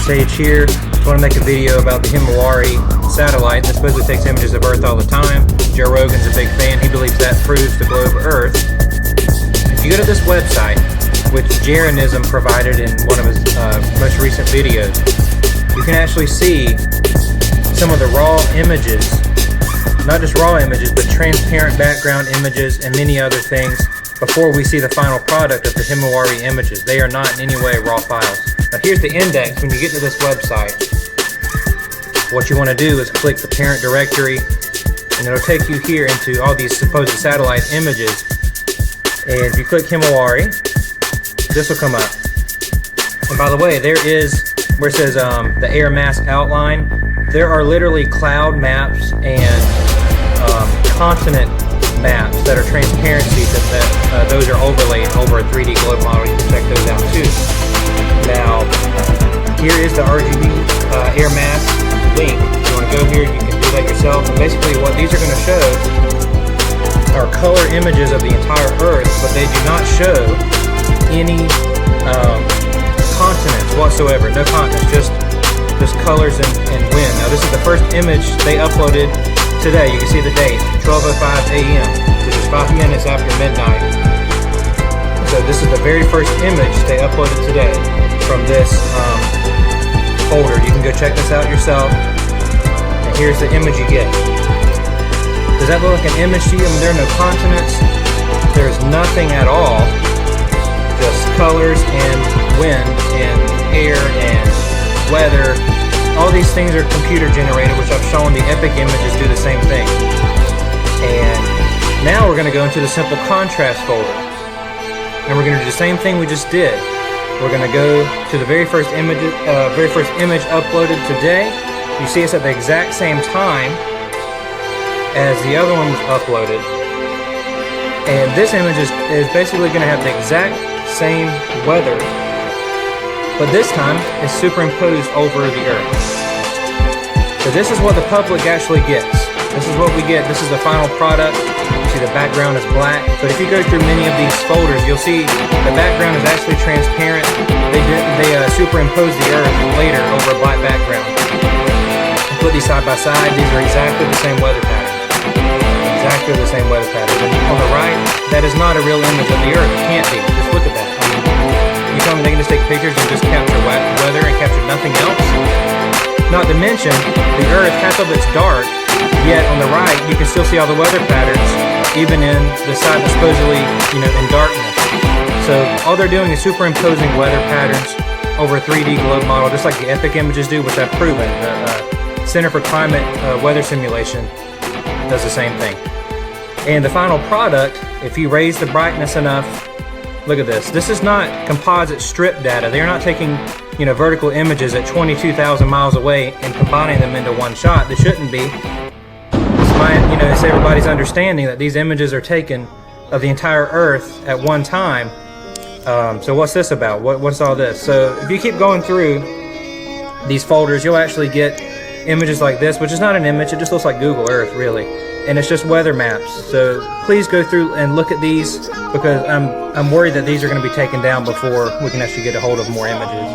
stage here. I want to make a video about the Himawari satellite that supposedly takes images of Earth all the time. Joe Rogan's a big fan. He believes that proves the globe of Earth. If you go to this website, which Jaronism provided in one of his most recent videos, you can actually see some of the raw images, not just raw images, but transparent background images and many other things before we see the final product of the Himawari images. They are not in any way raw files. Now here's the index. When you get to this website, what you want to do is click the parent directory, and it'll take you here into all these supposed satellite images. And if you click Himawari, this will come up. And by the way, there is where it says the air mass outline. There are literally cloud maps and continent maps that are transparency that those are overlaid over a 3D globe model. You can check those out too. Now, here is the RGB air mass link. If you want to go here, you can do that yourself. And basically what these are going to show are color images of the entire Earth, but they do not show any continents whatsoever. No continents, just colors and wind. Now this is the first image they uploaded today. You can see the date, 12:05 a.m., which is 5 minutes after midnight. So this is the very first image they uploaded today from this folder. You can go check this out yourself. And here's the image you get. Does that look like an image to you? I mean, there are no continents. There's nothing at all. Just colors and wind and air and weather. All these things are computer generated, which I've shown the epic images do the same thing. And now we're going to go into the simple contrast folder. And we're going to do the same thing we just did. We're going to go to the very first image uploaded today. You see it's at the exact same time as the other one was uploaded. And this image is basically going to have the exact same weather, but this time it's superimposed over the Earth. So this is what the public actually gets. This is what we get. This is the final product. You see the background is black, but if you go through many of these folders, you'll see the background is actually transparent. They superimposed the Earth later over a black background. Put these side by side. These are exactly the same weather pattern. Exactly the same weather pattern. And on the right, that is not a real image of the Earth. It can't be. Just look at that. I mean, you tell me they can just take pictures and just capture weather and capture nothing else? Not to mention, the Earth, half of it's dark, yet on the right, you can still see all the weather patterns, even in the side that's supposedly, in darkness. So all they're doing is superimposing weather patterns over a 3D globe model, just like the epic images do, which I've proven. The Center for Climate Weather Simulation does the same thing. And the final product, if you raise the brightness enough, look at this. This is not composite strip data. They're not taking, vertical images at 22,000 miles away and combining them into one shot. They shouldn't be. It's everybody's understanding that these images are taken of the entire Earth at one time. So what's this about? What's all this? So if you keep going through these folders, you'll actually get images like this, which is not an image. It just looks like Google Earth, really. And it's just weather maps. So please go through and look at these, because I'm worried that these are going to be taken down before we can actually get a hold of more images.